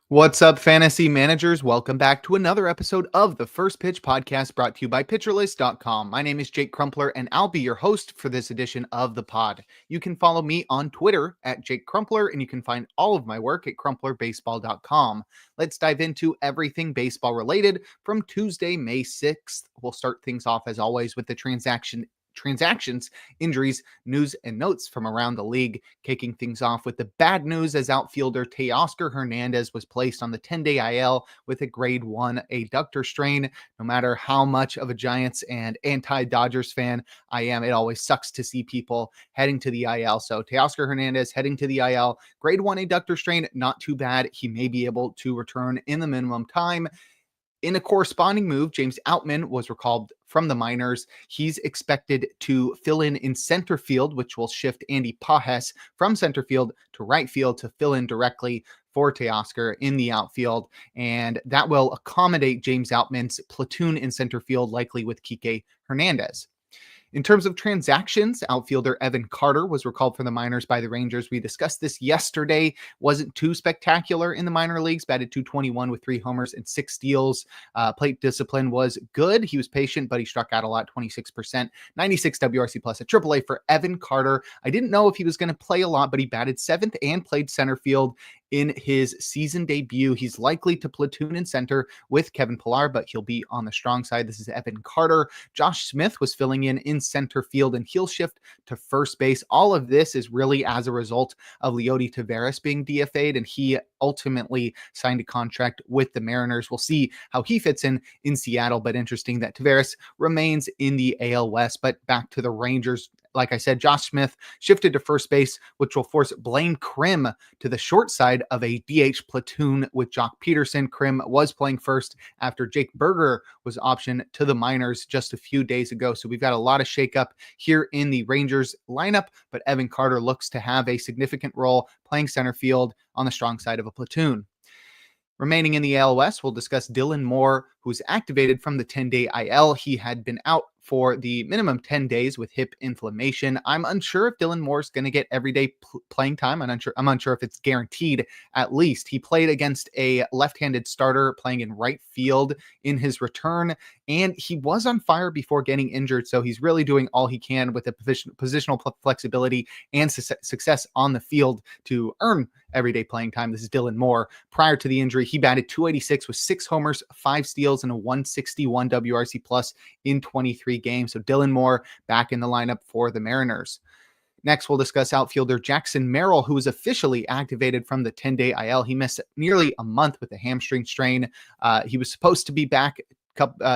What's up, fantasy managers? Welcome back to another episode of the First Pitch Podcast brought to you by PitcherList.com. My name is Jake Crumpler, and I'll be your host for this edition of the pod. You can follow me on Twitter at Jake Crumpler, and you can find all of my work at CrumplerBaseball.com. Let's dive into everything baseball related from Tuesday, May 6th. We'll start things off, as always, with the transactions, injuries, news, and notes from around the league. Kicking things off with the bad news as outfielder Teoscar Hernandez was placed on the 10-day IL with a grade 1 adductor strain. No matter how much of a Giants and anti-Dodgers fan I am, it always sucks to see people heading to the IL. So Teoscar Hernandez heading to the IL, grade 1 adductor strain, not too bad. He may be able to return in the minimum time. In a corresponding move, James Outman was recalled from the minors. He's expected to fill in center field, which will shift Andy Pages from center field to right field to fill in directly for Teoscar in the outfield. And that will accommodate James Outman's platoon in center field, likely with Kike Hernandez. In terms of transactions, outfielder Evan Carter was recalled from the minors by the Rangers. We discussed this yesterday. Wasn't too spectacular in the minor leagues. Batted .221 with 3 homers and 6 steals. Plate discipline was good. He was patient, but he struck out a lot, 26%. 96 WRC plus at AAA for Evan Carter. I didn't know if he was going to play a lot, but he batted 7th and played center field in his season debut. He's likely to platoon in center with Kevin Pillar, but he'll be on the strong side. This is Evan Carter. Josh Smith was filling in center field, and he'll shift to first base. All of this is really as a result of Leody Taveras being DFA'd, and he ultimately signed a contract with the Mariners. We'll see how he fits in Seattle, but interesting that Taveras remains in the AL West. But back to the Rangers. Like I said, Josh Smith shifted to first base, which will force Blaine Krim to the short side of a DH platoon with Jock Peterson. Krim was playing first after Jake Berger was optioned to the minors just a few days ago. So we've got a lot of shakeup here in the Rangers lineup, but Evan Carter looks to have a significant role playing center field on the strong side of a platoon. Remaining in the AL West, we'll discuss Dylan Moore, who's activated from the 10-day IL. He had been out for the minimum 10 days with hip inflammation. I'm unsure if Dylan Moore's going to get everyday playing time. I'm unsure if it's guaranteed. At least he played against a left-handed starter playing in right field in his return, and he was on fire before getting injured. So he's really doing all he can with the positional flexibility and success on the field to earn everyday playing time. This is Dylan Moore. Prior to the injury, he batted .286 with 6 homers, 5 steals, and a 161 WRC plus in 23 games. So Dylan Moore back in the lineup for the Mariners. Next, we'll discuss outfielder Jackson Merrill, who was officially activated from the 10-day IL. He missed nearly a month with a hamstring strain. He was supposed to be back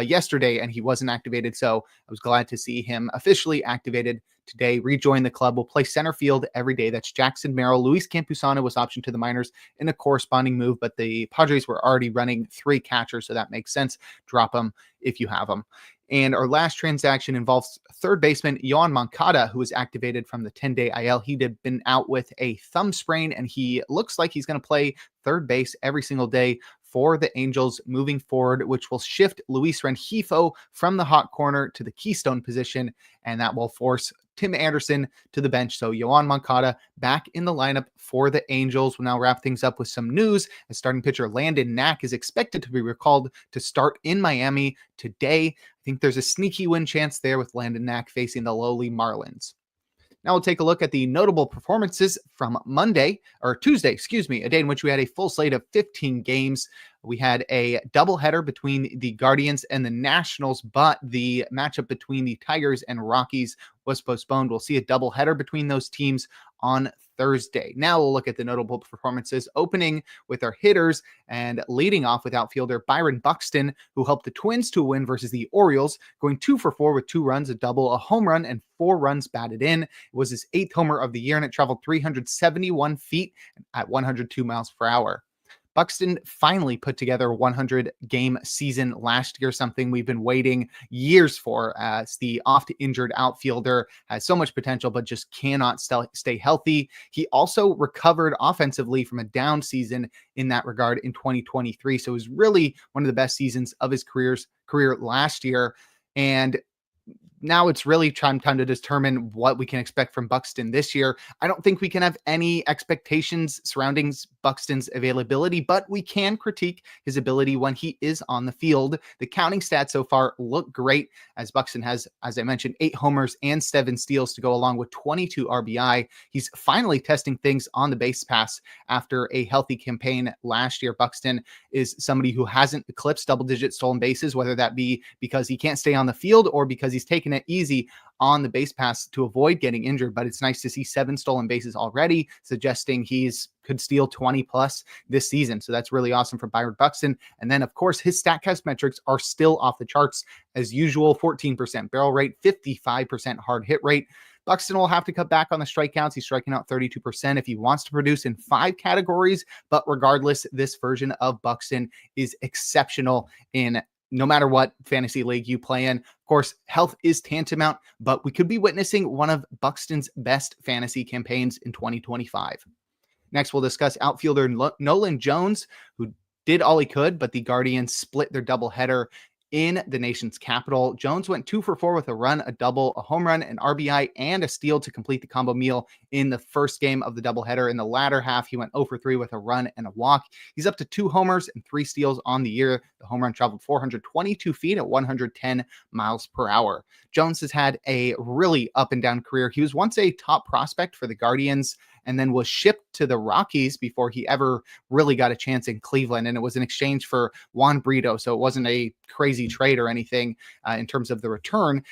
yesterday, and he wasn't activated, so I was glad to see him officially activated today. Rejoin the club. Will play center field every day. That's Jackson Merrill. Luis Campusano was optioned to the minors in a corresponding move, but the Padres were already running 3 catchers, so that makes sense. Drop them if you have them. And our last transaction involves third baseman Yoan Moncada, who was activated from the 10-day IL. He had been out with a thumb sprain, and he looks like he's going to play third base every single day for the Angels moving forward, which will shift Luis Rengifo from the hot corner to the keystone position, and that will force Tim Anderson to the bench. So Yoan Moncada back in the lineup for the Angels. We'll now wrap things up with some news. As starting pitcher Landon Knack is expected to be recalled to start in Miami today. I think there's a sneaky win chance there with Landon Knack facing the lowly Marlins. Now we'll take a look at the notable performances from Tuesday, a day in which we had a full slate of 15 games. We had a doubleheader between the Guardians and the Nationals, but the matchup between the Tigers and Rockies was postponed. We'll see a doubleheader between those teams on Thursday. Now we'll look at the notable performances, opening with our hitters and leading off with outfielder Byron Buxton, who helped the Twins to a win versus the Orioles, going 2 for 4 with 2 runs, a double, a home run, and 4 runs batted in. It was his 8th homer of the year, and it traveled 371 feet at 102 miles per hour. Buxton finally put together a 100-game season last year, something we've been waiting years for, as the oft-injured outfielder has so much potential but just cannot stay healthy. He also recovered offensively from a down season in that regard in 2023, so it was really one of the best seasons of his career last year. And now it's really time to determine what we can expect from Buxton this year. I don't think we can have any expectations surrounding Buxton's availability, but we can critique his ability when he is on the field. The counting stats so far look great, as Buxton has, as I mentioned, 8 homers and 7 steals to go along with 22 RBI. He's finally testing things on the base pass after a healthy campaign last year. Buxton is somebody who hasn't eclipsed double-digit stolen bases, whether that be because he can't stay on the field or because he's taking it easy on the base pass to avoid getting injured. But it's nice to see 7 stolen bases already, suggesting could steal 20 plus this season. So that's really awesome for Byron Buxton. And then, of course, his StatCast metrics are still off the charts as usual. 14% barrel rate, 55% hard hit rate. Buxton will have to cut back on the strikeouts. He's striking out 32% if he wants to produce in 5 categories. But regardless, this version of Buxton is exceptional in no matter what fantasy league you play in. Of course, health is tantamount, but we could be witnessing one of Buxton's best fantasy campaigns in 2025. Next, we'll discuss outfielder Nolan Jones, who did all he could, but the Guardians split their doubleheader in the nation's capital. Jones went 2 for 4 with a run, a double, a home run, an RBI, and a steal to complete the combo meal in the first game of the doubleheader. In the latter half, he went 0 for 3 with a run and a walk. He's up to 2 homers and 3 steals on the year. The home run traveled 422 feet at 110 miles per hour. Jones has had a really up and down career. He was once a top prospect for the Guardians and then was shipped to the Rockies before he ever really got a chance in Cleveland. And it was in exchange for Juan Brito. So it wasn't a crazy trade or anything in terms of the return.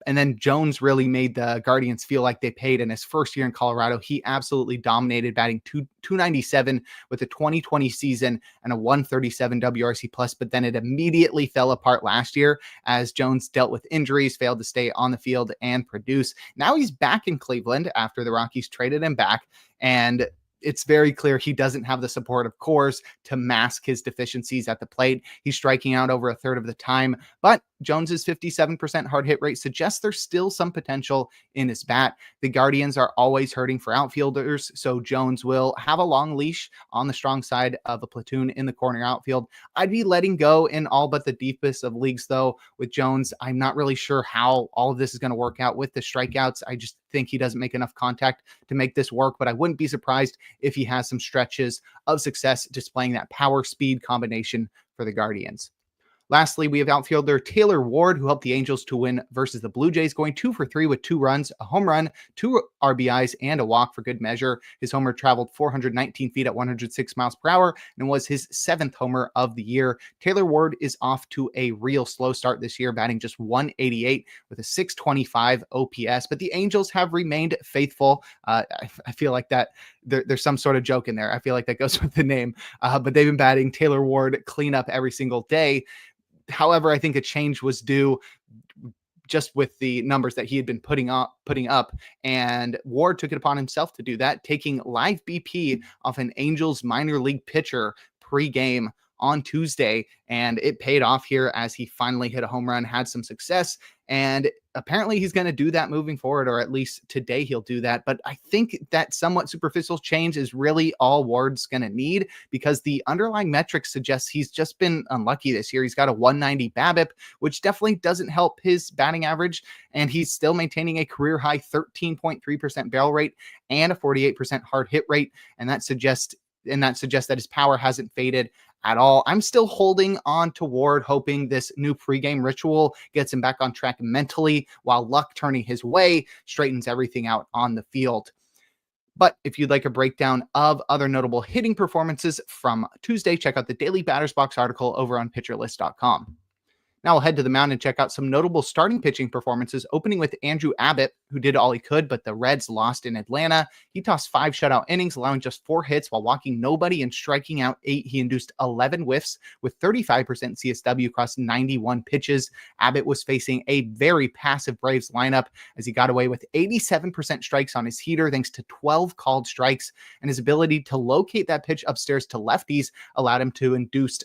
And then Jones really made the Guardians feel like they paid. In his first year in Colorado, he absolutely dominated, batting 297 with a 2020 season and a 137 WRC plus. But then it immediately fell apart last year as Jones dealt with injuries, failed to stay on the field and produce. Now he's back in Cleveland after the Rockies traded him back, and it's very clear he doesn't have the support of Coors to mask his deficiencies at the plate. He's striking out over a third of the time, but Jones's 57% hard hit rate suggests there's still some potential in his bat. The Guardians are always hurting for outfielders, so Jones will have a long leash on the strong side of a platoon in the corner outfield. I'd be letting go in all but the deepest of leagues, though. With Jones, I'm not really sure how all of this is going to work out with the strikeouts. I just think he doesn't make enough contact to make this work, but I wouldn't be surprised if he has some stretches of success displaying that power speed combination for the Guardians. Lastly, we have outfielder Taylor Ward, who helped the Angels to win versus the Blue Jays, going 2 for 3 with 2 runs, a home run, 2 RBIs, and a walk for good measure. His homer traveled 419 feet at 106 miles per hour and was his 7th homer of the year. Taylor Ward is off to a real slow start this year, batting just 188 with a 625 OPS, but the Angels have remained faithful. I feel like that there's some sort of joke in there. I feel like that goes with the name, but they've been batting Taylor Ward cleanup every single day. However, I think a change was due just with the numbers that he had been putting up, and Ward took it upon himself to do that, taking live BP off an Angels minor league pitcher pre-game on Tuesday, and it paid off here as he finally hit a home run, had some success, and apparently he's going to do that moving forward, or at least today he'll do that. But I think that somewhat superficial change is really all Ward's going to need, because the underlying metrics suggest he's just been unlucky this year. He's got a 190 BABIP, which definitely doesn't help his batting average, and he's still maintaining a career high 13.3% barrel rate and a 48% hard hit rate, and that suggests that his power hasn't faded at all. I'm still holding on to Ward, hoping this new pregame ritual gets him back on track mentally, while luck turning his way straightens everything out on the field. But if you'd like a breakdown of other notable hitting performances from Tuesday, check out the Daily Batters Box article over on pitcherlist.com. Now we'll head to the mound and check out some notable starting pitching performances, opening with Andrew Abbott, who did all he could, but the Reds lost in Atlanta. He tossed 5 shutout innings, allowing just 4 hits while walking nobody and striking out 8. He induced 11 whiffs with 35% CSW across 91 pitches. Abbott was facing a very passive Braves lineup as he got away with 87% strikes on his heater thanks to 12 called strikes, and his ability to locate that pitch upstairs to lefties allowed him to induce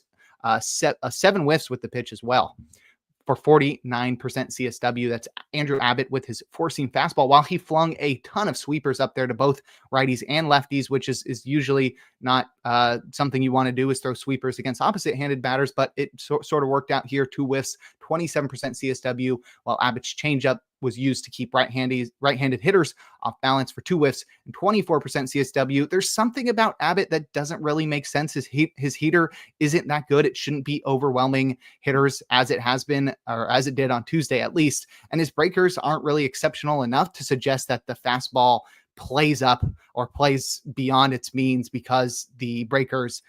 7 whiffs with the pitch as well for 49% CSW. That's Andrew Abbott with his four-seam fastball, while he flung a ton of sweepers up there to both righties and lefties, which is usually not something you want to do is throw sweepers against opposite-handed batters, but it sort of worked out here. 2 whiffs, 27% CSW, while Abbott's changeup was used to keep right-handed hitters off balance for 2 whiffs and 24% CSW. There's something about Abbott that doesn't really make sense. His heater isn't that good. It shouldn't be overwhelming hitters as it has been, or as it did on Tuesday at least. And his breakers aren't really exceptional enough to suggest that the fastball plays up or plays beyond its means because the breakers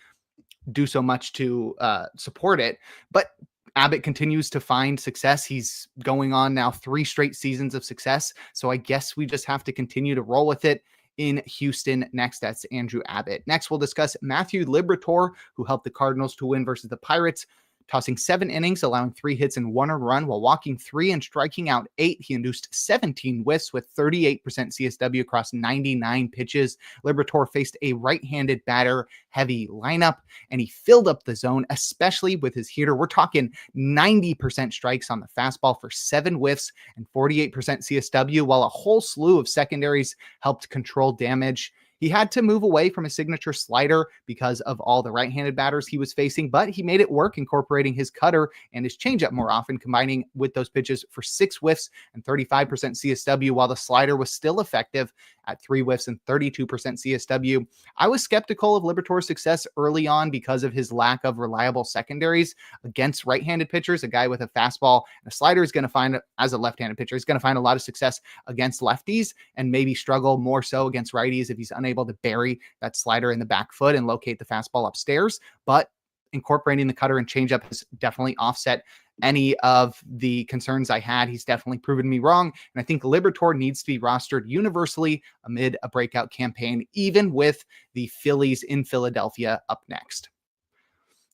do so much to support it. But Abbott continues to find success. He's going on now 3 straight seasons of success. So I guess we just have to continue to roll with it. In Houston next, that's Andrew Abbott. Next, we'll discuss Matthew Liberatore, who helped the Cardinals to win versus the Pirates. Tossing 7 innings, allowing 3 hits and 1 earned run while walking 3 and striking out 8. He induced 17 whiffs with 38% CSW across 99 pitches. Liberatore faced a right-handed batter-heavy lineup, and he filled up the zone, especially with his heater. We're talking 90% strikes on the fastball for 7 whiffs and 48% CSW, while a whole slew of secondaries helped control damage. He had to move away from his signature slider because of all the right-handed batters he was facing, but he made it work, incorporating his cutter and his changeup more often, combining with those pitches for 6 whiffs and 35% CSW, while the slider was still effective at 3 whiffs and 32% CSW. I was skeptical of Liberatore's success early on because of his lack of reliable secondaries against right-handed pitchers. A guy with a fastball and a slider is going to find, as a left-handed pitcher, is going to find a lot of success against lefties and maybe struggle more so against righties if he's unable to bury that slider in the back foot and locate the fastball upstairs. But incorporating the cutter and changeup has definitely offset any of the concerns I had. He's definitely proven me wrong. And I think Liberatore needs to be rostered universally amid a breakout campaign, even with the Phillies in Philadelphia up next.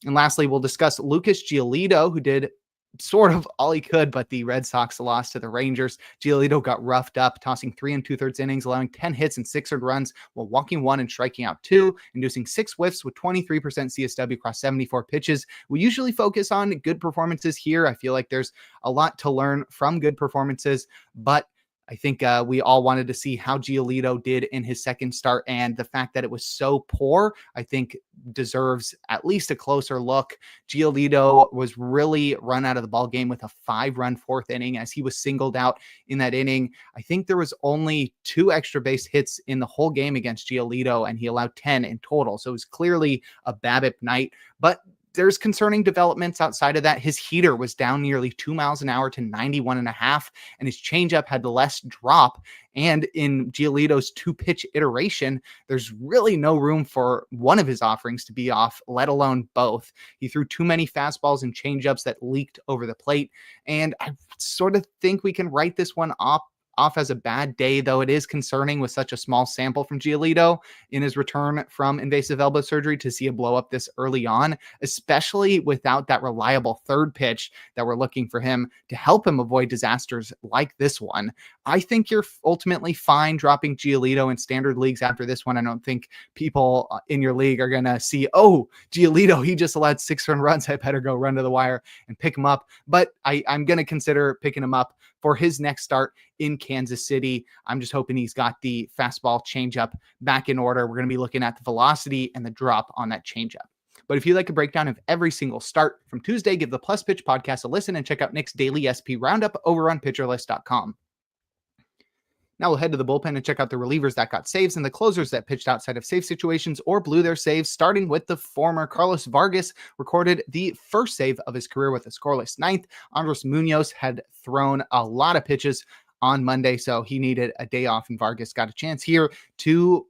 And lastly, we'll discuss Lucas Giolito, who did sort of all he could, but the Red Sox lost to the Rangers. Giolito got roughed up, tossing 3 2/3 innings, allowing 10 hits and 6 earned runs while walking 1 and striking out 2, inducing 6 whiffs with 23% CSW across 74 pitches. We usually focus on good performances here. I feel like there's a lot to learn from good performances, but I think we all wanted to see how Giolito did in his second start, and the fact that it was so poor, I think deserves at least a closer look. Giolito was really run out of the ball game with a 5-run 4th inning as he was singled out in that inning. I think there was only 2 extra base hits in the whole game against Giolito, and he allowed 10 in total. So it was clearly a BABIP night, but there's concerning developments outside of that. His heater was down nearly 2 miles an hour to 91.5, and his changeup had less drop. And in Giolito's 2-pitch iteration, there's really no room for one of his offerings to be off, let alone both. He threw too many fastballs and changeups that leaked over the plate. And I sort of think we can write this one off as a bad day, though it is concerning with such a small sample from Giolito in his return from invasive elbow surgery to see a blow up this early on, especially without that reliable 3rd pitch that we're looking for him to help him avoid disasters like this one. I think you're ultimately fine dropping Giolito in standard leagues after this one. I don't think people in your league are going to see, oh, Giolito, he just allowed 6 earned runs. I better go run to the wire and pick him up. But I'm going to consider picking him up for his next start in Kansas City. I'm just hoping he's got the fastball changeup back in order. We're going to be looking at the velocity and the drop on that changeup. But if you'd like a breakdown of every single start from Tuesday, give the Plus Pitch podcast a listen and check out Nick's daily SP roundup over on pitcherlist.com. Now we'll head to the bullpen and check out the relievers that got saves and the closers that pitched outside of save situations or blew their saves, starting with the former. Carlos Vargas recorded the first save of his career with a scoreless 9th. Andres Munoz had thrown a lot of pitches on Monday, so he needed a day off, and Vargas got a chance here to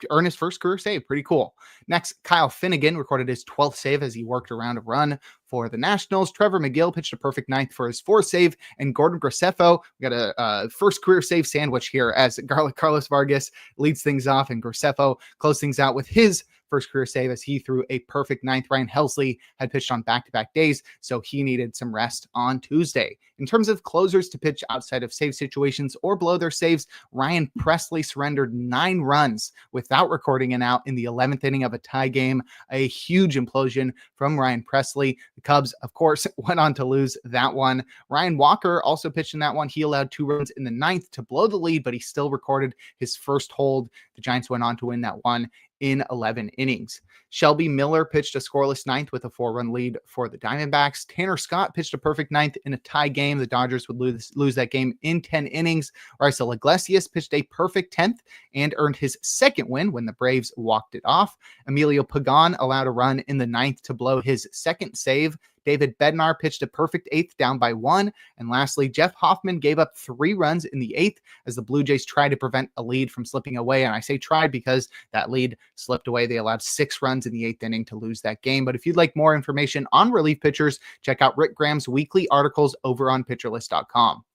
earn his first career save. Pretty cool. Next, Kyle Finnegan recorded his 12th save as he worked around a run for the Nationals. Trevor McGill pitched a perfect 9th for his 4th save, and Gordon Graceffo got a first career save sandwich here as Carlos Vargas leads things off, and Graceffo closed things out with his first career save as he threw a perfect 9th. Ryan Helsley had pitched on back-to-back days, so he needed some rest on Tuesday. In terms of closers to pitch outside of save situations or blow their saves, Ryan Presley surrendered 9 runs without recording an out in the 11th inning of a tie game. A huge implosion from Ryan Presley. The Cubs, of course, went on to lose that one. Ryan Walker also pitched in that one. He allowed 2 runs in the 9th to blow the lead, but he still recorded his first hold. The Giants went on to win that one in 11 innings. Shelby Miller pitched a scoreless ninth with a 4-run lead for the Diamondbacks. Tanner Scott pitched a perfect ninth in a tie game. The Dodgers would lose that game in 10 innings. Raisel Iglesias pitched a perfect 10th and earned his second win when the Braves walked it off. Emilio Pagan allowed a run in the ninth to blow his second save. David Bednar pitched a perfect eighth down by 1. And lastly, Jeff Hoffman gave up 3 runs in the 8th as the Blue Jays tried to prevent a lead from slipping away. And I say tried because that lead slipped away. They allowed 6 runs in the 8th inning to lose that game. But if you'd like more information on relief pitchers, check out Rick Graham's weekly articles over on pitcherlist.com.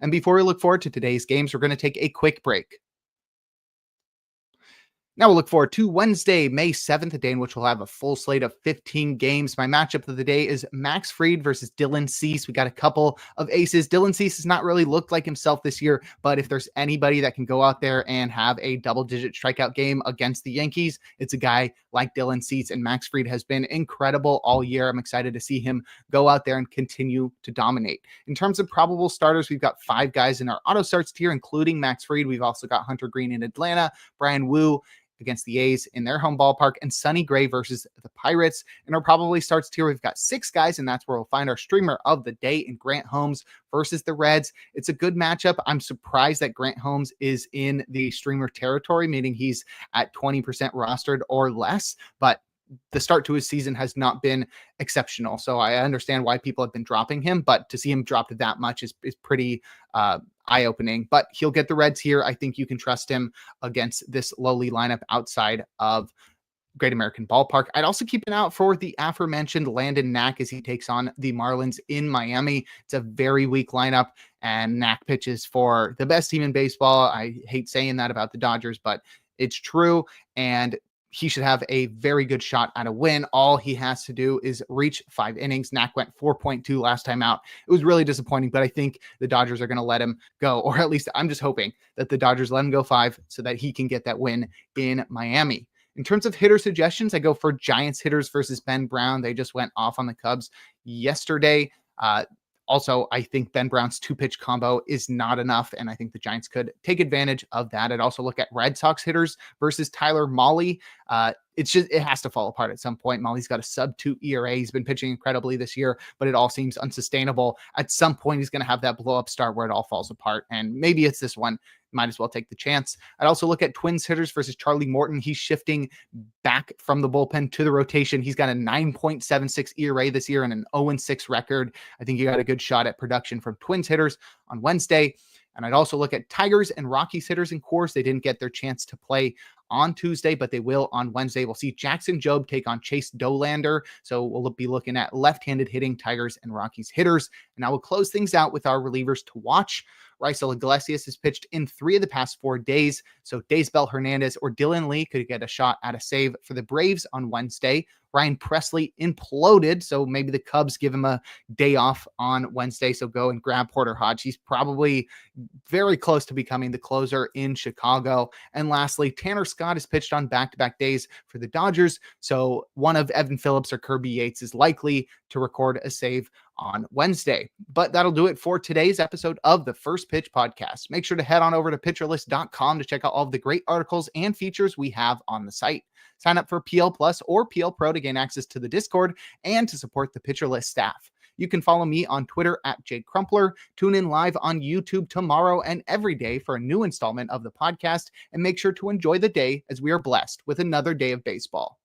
And before we look forward to today's games, we're going to take a quick break. Now we'll look forward to Wednesday, May 7th, a day in which we'll have a full slate of 15 games. My matchup of the day is Max Fried versus Dylan Cease. We got a couple of aces. Dylan Cease has not really looked like himself this year, but if there's anybody that can go out there and have a double-digit strikeout game against the Yankees, it's a guy like Dylan Cease, and Max Fried has been incredible all year. I'm excited to see him go out there and continue to dominate. In terms of probable starters, we've got 5 guys in our auto starts tier, including Max Fried. We've also got Hunter Green in Atlanta, Brian Wu against the A's in their home ballpark, and Sonny Gray versus the Pirates. And our probably starts tier, we've got 6 guys, and that's where we'll find our streamer of the day in Grant Holmes versus the Reds. It's a good matchup. I'm surprised that Grant Holmes is in the streamer territory, meaning he's at 20% rostered or less, but the start to his season has not been exceptional. So I understand why people have been dropping him, but to see him dropped that much is pretty eye-opening. But he'll get the Reds here. I think you can trust him against this lowly lineup outside of Great American Ballpark. I'd also keep an eye out for the aforementioned Landon Knack as he takes on the Marlins in Miami. It's a very weak lineup, and Knack pitches for the best team in baseball. I hate saying that about the Dodgers, but it's true, and he should have a very good shot at a win. All he has to do is reach 5 innings. Knack went 4.2 last time out. It was really disappointing, but I think the Dodgers are going to let him go, or at least I'm just hoping that the Dodgers let him go 5 so that he can get that win in Miami. In terms of hitter suggestions, I go for Giants hitters versus Ben Brown. They just went off on the Cubs yesterday. Also, I think Ben Brown's 2-pitch combo is not enough, and I think the Giants could take advantage of that. I'd also look at Red Sox hitters versus Tyler Mahle. It has to fall apart at some point. Molly's got a sub-2 ERA. He's been pitching incredibly this year, but it all seems unsustainable. At some point, he's going to have that blow-up start where it all falls apart, and maybe it's this one. Might as well take the chance. I'd also look at Twins hitters versus Charlie Morton. He's shifting back from the bullpen to the rotation. He's got a 9.76 ERA this year and an 0-6 record. I think you got a good shot at production from Twins hitters on Wednesday. And I'd also look at Tigers and Rockies hitters in course. They didn't get their chance to play on Tuesday, but they will on Wednesday. We'll see Jackson Jobe take on Chase Dolander. So we'll be looking at left-handed hitting Tigers and Rockies hitters. And I will close things out with our relievers to watch. Raisel Iglesias has pitched in 3 of the past 4 days. So Daysbel Hernandez or Dylan Lee could get a shot at a save for the Braves on Wednesday. Ryan Presley imploded, so maybe the Cubs give him a day off on Wednesday, so go and grab Porter Hodge. He's probably very close to becoming the closer in Chicago. And lastly, Tanner Scott has pitched on back-to-back days for the Dodgers, so one of Evan Phillips or Kirby Yates is likely to record a save on Wednesday. But that'll do it for today's episode of the First Pitch Podcast. Make sure to head on over to pitcherlist.com to check out all of the great articles and features we have on the site. Sign up for PL Plus or PL Pro to gain access to the Discord and to support the Pitcher List staff. You can follow me on Twitter at @Crumpler. Tune in live on YouTube tomorrow and every day for a new installment of the podcast, and make sure to enjoy the day as we are blessed with another day of baseball.